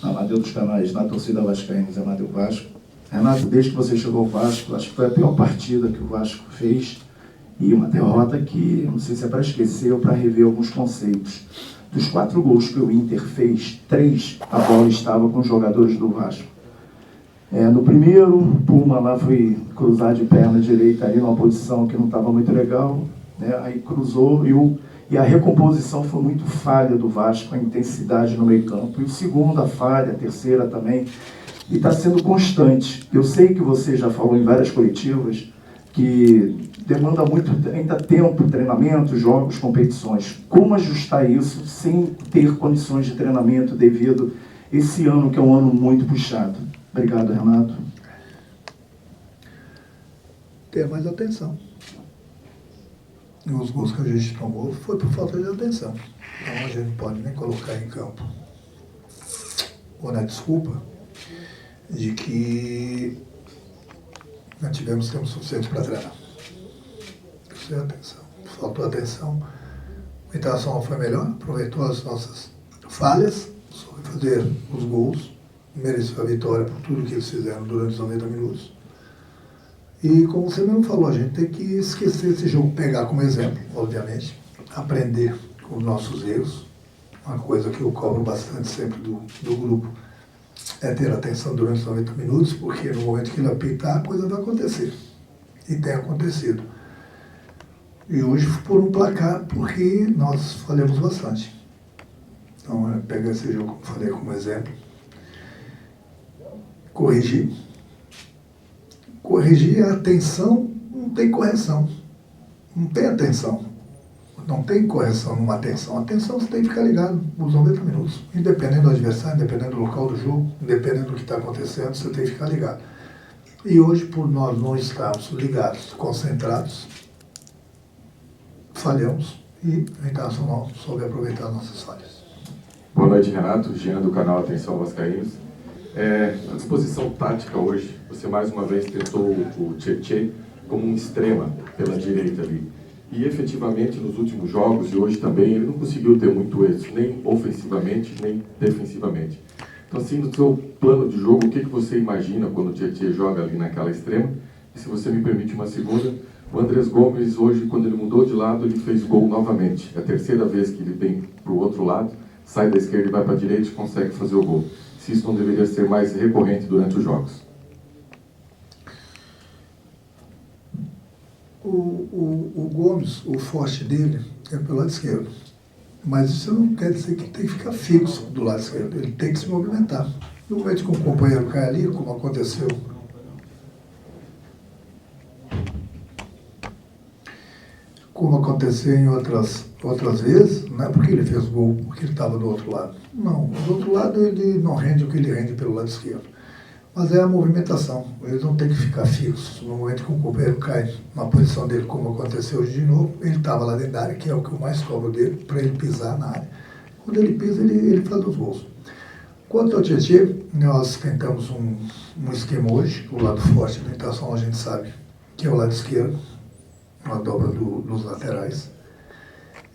Amadeu dos Canais, na torcida vascaína, Amadeu Vasco. Renato, desde que você chegou ao Vasco, acho que foi a pior partida que o Vasco fez e uma derrota que, não sei se é para esquecer ou para rever alguns conceitos. Dos 4 gols que o Inter fez, 3 a bola estava com os jogadores do Vasco. No primeiro, o Puma lá foi cruzar de perna direita ali numa posição que não estava muito legal, né? Aí cruzou e a recomposição foi muito falha do Vasco, a intensidade no meio campo. E o segundo, a falha, a terceira também. E está sendo constante. Eu sei que você já falou em várias coletivas que demanda muito ainda tempo, treinamento, jogos, competições. Como ajustar isso sem ter condições de treinamento devido esse ano, que é um ano muito puxado? Obrigado, Renato. Ter mais atenção. E os gols que a gente tomou foi por falta de atenção. Então a gente não pode nem colocar em campo ou na desculpa de que não tivemos tempo suficiente para treinar. Isso é atenção. Faltou atenção. A Internacional foi melhor, aproveitou as nossas falhas, soube fazer os gols, mereceu a vitória por tudo que eles fizeram durante os 90 minutos. E como você mesmo falou, a gente tem que esquecer esse jogo, pegar como exemplo, obviamente, aprender com os nossos erros. Uma coisa que eu cobro bastante sempre do grupo é ter atenção durante os 90 minutos, porque no momento que ele apitar, a coisa vai acontecer. E tem acontecido. E hoje por um placar, porque nós falhamos bastante. Então, pega esse jogo, como falei, como exemplo. Corrigir. Corrigir a atenção, não tem correção. Não tem atenção. Não tem correção numa atenção. A atenção você tem que ficar ligado os 90 minutos. Independente do adversário, independente do local do jogo, independente do que está acontecendo, você tem que ficar ligado. E hoje, por nós não estarmos ligados, concentrados, falhamos e a Internacional soube aproveitar as nossas falhas. Boa noite, Renato. Jean, do canal Atenção Vascaínos. Na disposição tática hoje, você mais uma vez tentou o Tietê como um extrema pela direita ali. E efetivamente nos últimos jogos e hoje também ele não conseguiu ter muito êxito, nem ofensivamente, nem defensivamente. Então assim, no seu plano de jogo, o que você imagina quando o Tietê joga ali naquela extrema? E se você me permite uma segunda, o Andrés Gomes hoje, quando ele mudou de lado, ele fez gol novamente. É a terceira vez que ele vem para o outro lado, sai da esquerda e vai para a direita e consegue fazer o gol. Se isso não deveria ser mais recorrente durante os jogos. O Gomes, o forte dele é pelo lado esquerdo. Mas isso não quer dizer que tem que ficar fixo do lado esquerdo. Ele tem que se movimentar. No momento que um companheiro cai ali, como aconteceu em outras vezes, não é porque ele fez gol, porque ele estava do outro lado. Não, do outro lado ele não rende o que ele rende pelo lado esquerdo. Mas é a movimentação, eles não tem que ficar fixos. No momento que um companheiro cai na posição dele, como aconteceu hoje de novo, ele estava lá dentro da área, que é o que eu mais cobro dele, para ele pisar na área. Quando ele pisa, ele faz os gols. Quanto ao Tietê, nós tentamos um esquema hoje, o lado forte da Internacional a gente sabe que é o lado esquerdo, uma dobra dos laterais.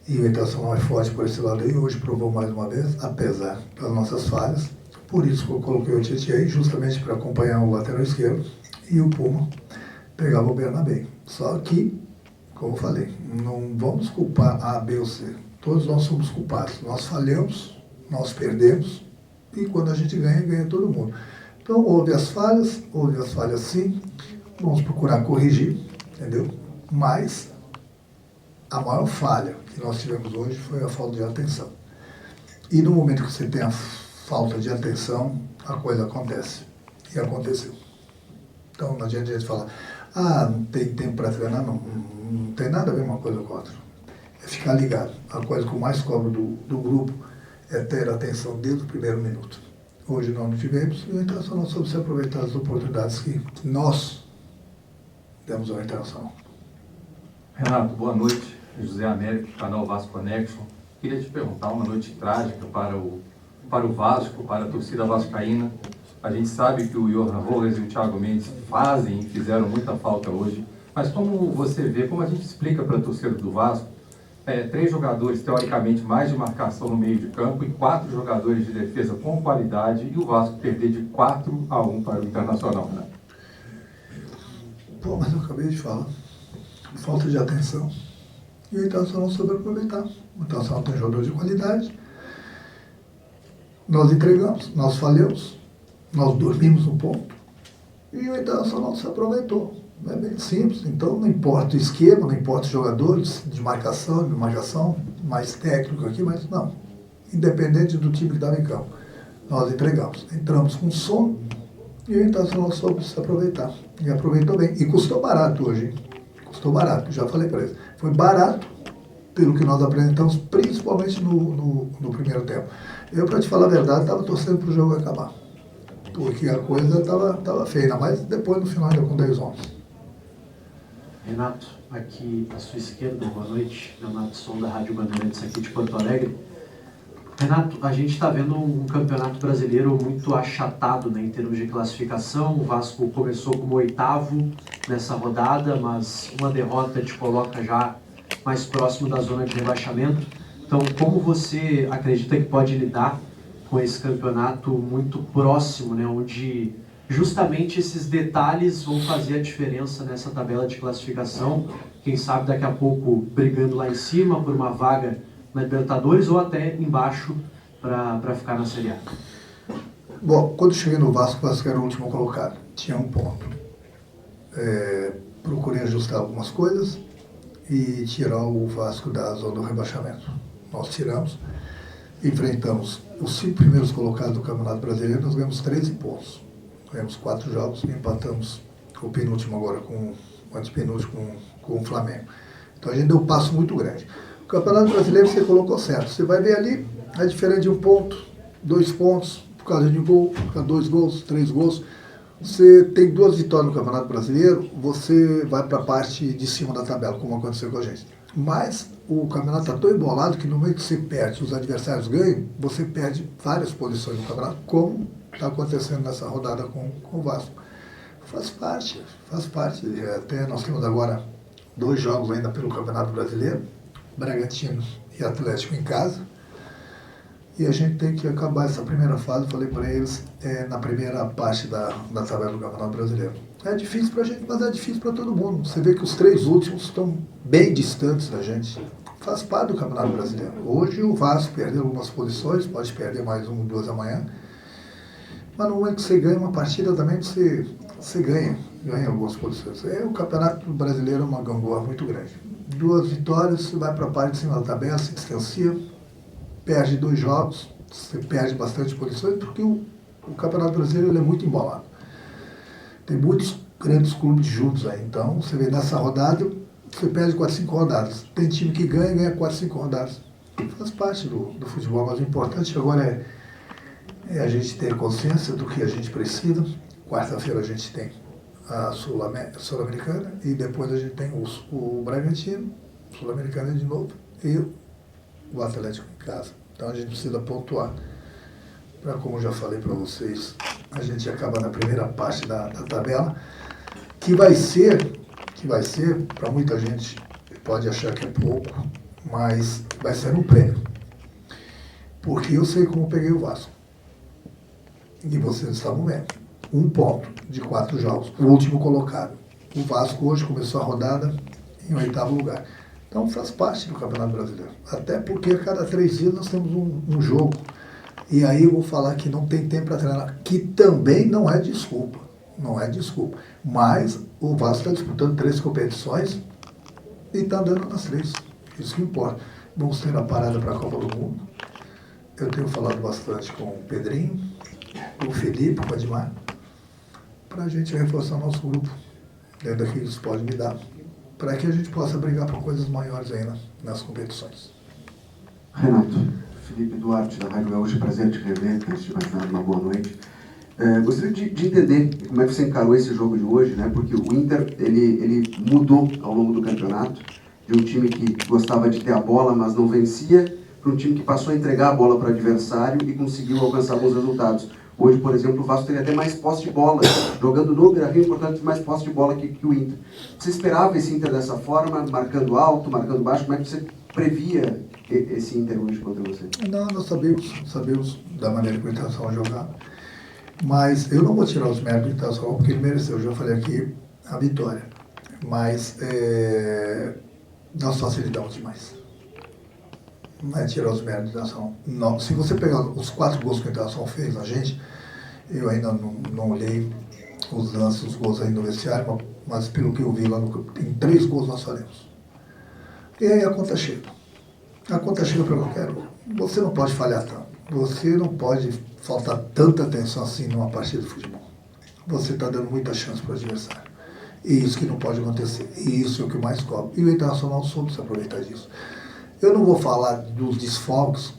E o Internacional é forte por esse lado aí, hoje provou mais uma vez, apesar das nossas falhas. Por isso que eu coloquei o Tietê aí, justamente para acompanhar o lateral esquerdo, e o Puma pegava o Bernabé. Só que, como eu falei, não vamos culpar A, B ou C. Todos nós somos culpados. Nós falhamos, nós perdemos, e quando a gente ganha, ganha todo mundo. Então, houve as falhas sim, vamos procurar corrigir, entendeu? Mas a maior falha que nós tivemos hoje foi a falta de atenção. E no momento que você tem a falta de atenção, a coisa acontece. E aconteceu. Então não adianta a gente falar, não tem tempo para treinar, não tem nada a ver uma coisa com a outra. É ficar ligado. A coisa que eu mais cobro do grupo é ter atenção desde o primeiro minuto. Hoje nós não tivemos, e o Internacional soube se aproveitar das oportunidades que nós demos ao Internacional. Renato, boa noite. José Américo, canal Vasco Connection. Queria te perguntar, uma noite trágica para o Vasco, para a torcida vascaína. A gente sabe que o Johan Rojas e o Thiago Mendes fazem e fizeram muita falta hoje. Mas como você vê, como a gente explica para a torcida do Vasco 3 jogadores, teoricamente, mais de marcação no meio de campo e 4 jogadores de defesa com qualidade e o Vasco perder de 4-1 para o Internacional, né? Pô, mas eu acabei de falar. Falta de atenção. E o Internacional soube aproveitar. O Internacional tem jogador de qualidade. Nós entregamos, nós falhamos, nós dormimos um ponto. E o Internacional se aproveitou. É bem simples. Então não importa o esquema, não importa os jogadores de marcação, mais técnico aqui, mas não. Independente do time que estava em campo. Nós entregamos. Entramos com sono e o Internacional soube se aproveitar. E aproveitou bem. E custou barato hoje, hein? Custou barato, já falei para eles. Foi barato pelo que nós apresentamos, principalmente no primeiro tempo. Eu, para te falar a verdade, estava torcendo para o jogo acabar. Porque a coisa estava feia, mas depois no final ainda com 10 homens. Renato, aqui à sua esquerda, boa noite. Leonardo Som, da Rádio Bandeirantes aqui de Porto Alegre. Renato, a gente está vendo um campeonato brasileiro muito achatado, né, em termos de classificação. O Vasco começou como 8º nessa rodada, mas uma derrota te coloca já mais próximo da zona de rebaixamento. Então, como você acredita que pode lidar com esse campeonato muito próximo, né, onde justamente esses detalhes vão fazer a diferença nessa tabela de classificação? Quem sabe daqui a pouco brigando lá em cima por uma vaga na Libertadores ou até embaixo para ficar na Série A. Bom, quando cheguei no Vasco, o Vasco era o último colocado. Tinha 1 ponto. Procurei ajustar algumas coisas e tirar o Vasco da zona do rebaixamento. Nós tiramos, enfrentamos os 5 primeiros colocados do Campeonato Brasileiro, nós ganhamos 13 pontos. Ganhamos 4 jogos e empatamos o penúltimo agora, o antepenúltimo com o Flamengo. Então a gente deu um passo muito grande. O Campeonato Brasileiro você colocou certo. Você vai ver ali a diferença de 1 ponto, 2 pontos, por causa de um gol, por causa de 2 gols, 3 gols. Você tem 2 vitórias no Campeonato Brasileiro, você vai para a parte de cima da tabela, como aconteceu com a gente. Mas o campeonato está tão embolado que no meio que você perde, os adversários ganham, você perde várias posições no campeonato, como está acontecendo nessa rodada com o Vasco. Faz parte. Até nós temos agora 2 jogos ainda pelo Campeonato Brasileiro, Bragantino e Atlético em casa. E a gente tem que acabar essa primeira fase, falei para eles, na primeira parte da tabela do Campeonato Brasileiro. É difícil para a gente, mas é difícil para todo mundo. Você vê que os 3 últimos estão bem distantes da gente. Faz parte do Campeonato Brasileiro. Hoje o Vasco perdeu algumas posições, pode perder mais 1 ou 2 amanhã. Mas no momento que você ganha uma partida também, você ganha algumas posições. O Campeonato Brasileiro é uma gangorra muito grande. 2 vitórias, você vai para a parte de cima da tabela, se distancia, perde 2 jogos, você perde bastante posições, porque o Campeonato Brasileiro ele é muito embolado. Tem muitos grandes clubes juntos aí. Então, você vê nessa rodada, você perde 4, 5 rodadas. Tem time que ganha 4, 5 rodadas. Faz parte do futebol, mas o importante agora é a gente ter consciência do que a gente precisa. Quarta-feira a gente tem a Sul-Americana e depois a gente tem o Bragantino, Sul-Americana de novo, e o Atlético em casa. Então a gente precisa pontuar para, como eu já falei para vocês, a gente acaba na primeira parte da tabela, que vai ser, para muita gente, pode achar que é pouco, mas vai ser um prêmio. Porque eu sei como eu peguei o Vasco. E vocês estavam vendo. 1 ponto de 4 jogos. O último colocado. O Vasco hoje começou a rodada em 8º lugar. Então faz parte do Campeonato Brasileiro. Até porque a cada 3 dias nós temos um jogo. E aí eu vou falar que não tem tempo para treinar, que também não é desculpa. Não é desculpa. Mas o Vasco está disputando 3 competições e está andando nas 3. Isso que importa. Vamos ter a parada para a Copa do Mundo. Eu tenho falado bastante com o Pedrinho, o Felipe, o Admar, para a gente reforçar nosso grupo dentro daquilo que isso pode me dar, para que a gente possa brigar por coisas maiores ainda nas competições. Renato, Felipe Duarte, da Rádio Gaúcha, prazer te rever, antes de mais nada, uma boa noite. Gostaria de entender como é que você encarou esse jogo de hoje, né? Porque o Inter, ele mudou ao longo do campeonato, de um time que gostava de ter a bola, mas não vencia, para um time que passou a entregar a bola para o adversário e conseguiu alcançar alguns resultados. Hoje, por exemplo, o Vasco teria até mais posse de bola, jogando no Beira-Rio, portanto, mais posse de bola que o Inter. Você esperava esse Inter dessa forma, marcando alto, marcando baixo? Como é que você previa esse Inter hoje contra você? Não, nós sabemos da maneira que o Internacional jogar, mas eu não vou tirar os méritos do Internacional, porque ele mereceu, eu já falei aqui, a vitória. Mas nós facilitamos demais. Não é tirar os méritos do Internacional. Não. Se você pegar os 4 gols que o Internacional fez na gente, eu ainda não olhei os lances, os gols aí no vestiário, mas pelo que eu vi lá no campo, tem 3 gols nós faremos. E aí a conta chega. A conta chega para qualquer um. Você não pode falhar tanto. Você não pode faltar tanta atenção assim numa partida de futebol. Você está dando muita chance para o adversário. E isso que não pode acontecer. E isso é o que mais cobra. E o Internacional soube se aproveitar disso. Eu não vou falar dos desfalques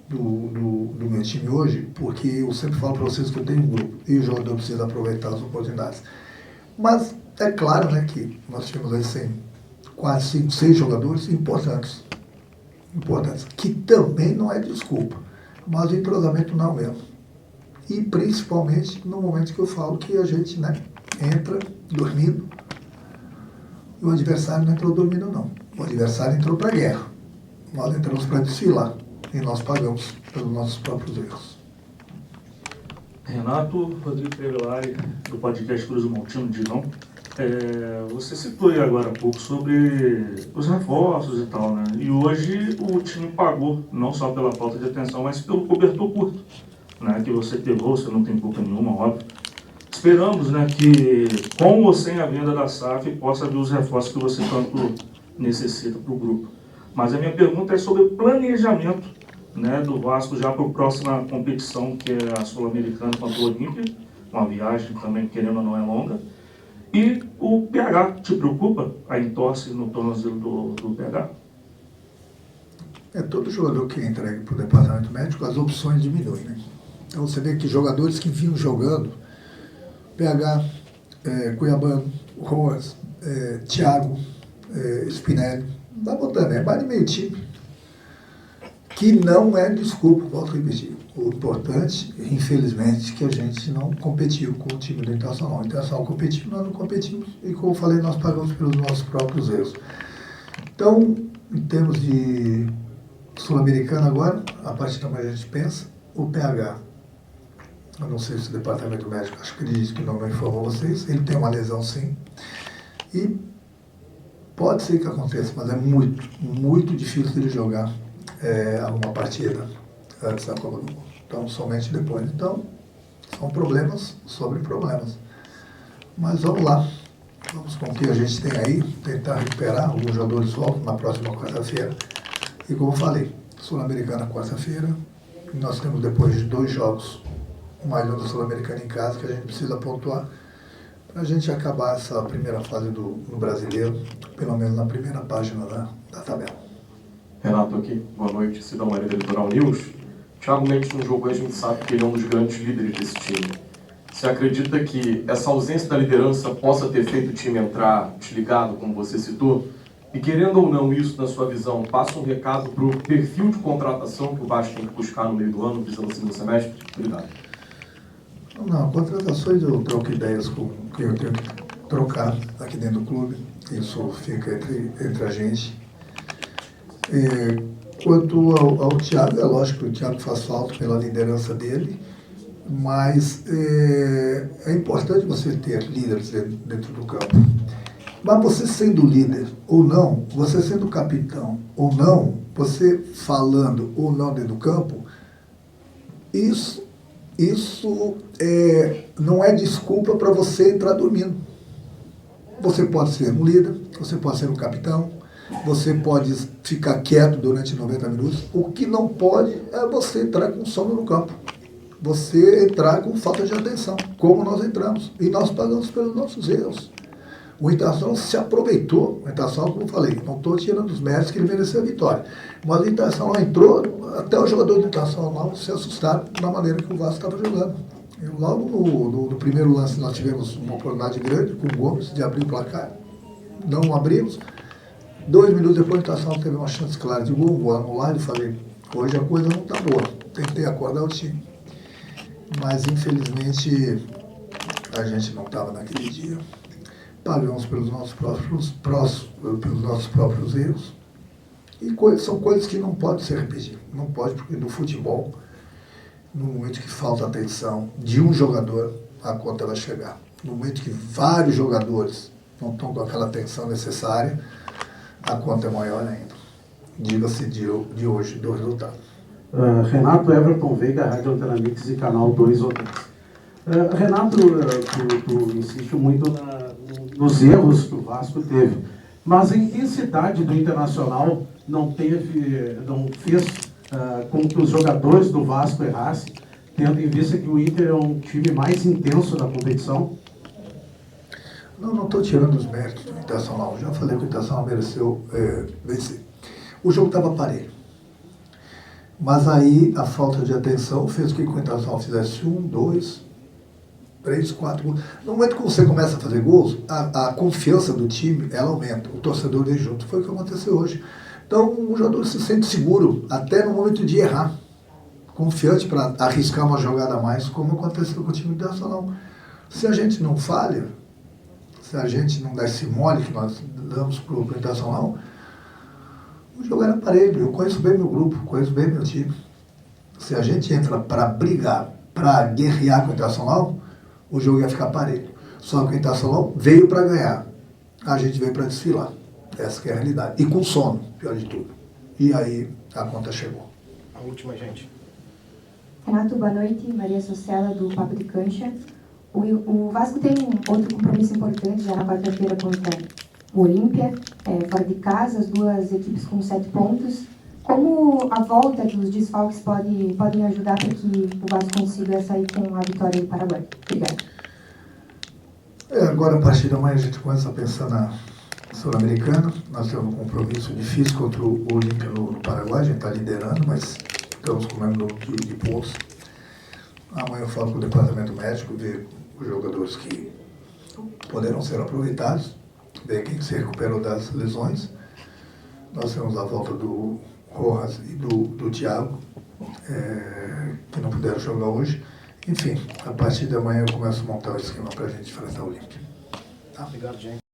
do meu time hoje, porque eu sempre falo para vocês que eu tenho um grupo e o jogador precisa aproveitar as oportunidades. Mas é claro, né, que nós tínhamos aí quase 5, 6 jogadores importantes, que também não é desculpa, mas o entrosamento não mesmo. E principalmente no momento que eu falo que a gente, né, entra dormindo, e o adversário não entrou dormindo não. O adversário entrou para a guerra. Nós entramos para desfilar e nós pagamos pelos nossos próprios erros. Renato, Rodrigo Trevelari, do podcast Cruz do Montino de Não. Você citou aí agora há pouco sobre os reforços e tal, né? E hoje o time pagou, não só pela falta de atenção, mas pelo cobertor curto, né? Que você pegou, você não tem culpa nenhuma, óbvio. Esperamos, né, que com ou sem a venda da SAF possa haver os reforços que você tanto necessita para o grupo. Mas a minha pergunta é sobre o planejamento, né, do Vasco já para a próxima competição, que é a Sul-Americana contra o Olímpia, uma viagem também, querendo ou não, é longa. E o PH, te preocupa a entorse no tornozelo do PH? Todo jogador que entra para o departamento médico, as opções diminuem, né? Então você vê que jogadores que vinham jogando, PH, Cuiabano, Roas, Thiago, Spinelli, vai botando, é mais de meio time. Que não é desculpa, volto a repetir. O importante, infelizmente, que a gente não competiu com o time do Internacional. O Internacional competiu, nós não competimos. E como eu falei, nós pagamos pelos nossos próprios erros. Então, em termos de Sul-Americana agora, a partir da manhã a gente pensa, o PH, eu não sei se o departamento médico, acho que ele disse que não informou vocês, ele tem uma lesão sim. E pode ser que aconteça, mas é muito, muito difícil ele jogar alguma partida antes da Copa do Mundo. Então, somente depois. Então, são problemas sobre problemas. Mas vamos lá. Vamos com o que a gente tem aí, tentar recuperar. Alguns jogadores voltam na próxima quarta-feira. E como eu falei, Sul-Americana quarta-feira. Nós temos depois de 2 jogos, mais um da Sul-Americana em casa, que a gente precisa pontuar para a gente acabar essa primeira fase do Brasileiro, pelo menos na primeira página da tabela. Renato aqui, boa noite, Cidão Maria da Litoral News. Thiago Mendes no jogo, a gente sabe que ele é um dos grandes líderes desse time. Você acredita que essa ausência da liderança possa ter feito o time entrar desligado, como você citou? E querendo ou não isso, na sua visão, passa um recado para o perfil de contratação que o Vasco tem que buscar no meio do ano, visando o segundo semestre? Obrigado. Não, contratações eu troco ideias com quem eu tenho que trocar aqui dentro do clube. Isso fica entre a gente. Quanto ao Thiago, é lógico que o Thiago faz falta pela liderança dele, mas é importante você ter líderes dentro do campo. Mas você sendo líder ou não, você sendo capitão ou não, você falando ou não dentro do campo, isso não é desculpa para você entrar dormindo. Você pode ser um líder, você pode ser um capitão, você pode ficar quieto durante 90 minutos. O que não pode é você entrar com sono no campo. Você entrar com falta de atenção, como nós entramos. E nós pagamos pelos nossos erros. O Internacional se aproveitou. O Internacional, como eu falei, não estou tirando os méritos que ele mereceu a vitória. Mas o Internacional entrou, até os jogadores do Internacional se assustaram da maneira que o Vasco estava jogando. Logo no primeiro lance nós tivemos uma oportunidade grande com o Gomes de abrir o placar. Não abrimos. 2 minutos depois o Internacional teve uma chance clara de gol anulado e falei, hoje a coisa não está boa. Tentei acordar o time. mas infelizmente a gente não estava naquele dia. Pagamos pelos nossos próprios erros. E são coisas que não podem ser repetidas. Não pode, porque no futebol, no momento que falta atenção de um jogador, a conta vai chegar. No momento que vários jogadores não estão com aquela atenção necessária, a conta é maior ainda. Diga-se de hoje do resultado. Renato, Everton Veiga, Rádio Antena Mix e Canal 2 Hotéis. Renato, tu insiste muito nos erros que o Vasco teve, mas a intensidade do Internacional não fez com que os jogadores do Vasco errassem, tendo em vista que o Inter é um time mais intenso da competição? Não estou tirando os méritos do Internacional. Já falei que o Internacional mereceu vencer. O jogo estava parelho. Mas aí a falta de atenção fez com que o Internacional fizesse 1, 2, 3, 4 gols. No momento que você começa a fazer gols, a confiança do time ela aumenta. O torcedor vem junto. Foi o que aconteceu hoje. Então o jogador se sente seguro, até no momento de errar. Confiante para arriscar uma jogada a mais, como aconteceu com o time do Internacional. Se a gente não falha, se a gente não dá esse mole que nós damos para o Internacional, o jogo era parelho. Eu conheço bem meu grupo, conheço bem meu time. Se a gente entra para brigar, para guerrear com o Internacional, o jogo ia ficar parelho. Só que o Internacional veio para ganhar. A gente veio para desfilar. Essa que é a realidade. E com sono, pior de tudo. E aí a conta chegou. A última, gente. Renato, boa noite. Maria Socella, do Papo de Cancha. O Vasco tem outro compromisso importante já na quarta-feira contra o Olímpia, fora de casa, as duas equipes com 7 pontos. Como a volta dos desfalques podem ajudar para que o Vasco consiga sair com a vitória do Paraguai? Obrigada. Agora, a partir da manhã, a gente começa a pensar na Sul-Americana. Nós temos um compromisso difícil contra o Olímpia no Paraguai. A gente está liderando, mas estamos com o mesmo número de pontos. Amanhã eu falo com o departamento médico, ver os jogadores que poderão ser aproveitados, ver quem se recuperou das lesões. Nós temos a volta do Rojas e do Thiago, que não puderam jogar hoje. Enfim, a partir de amanhã eu começo a montar o esquema para a gente enfrentar o Olímpia. Obrigado, gente.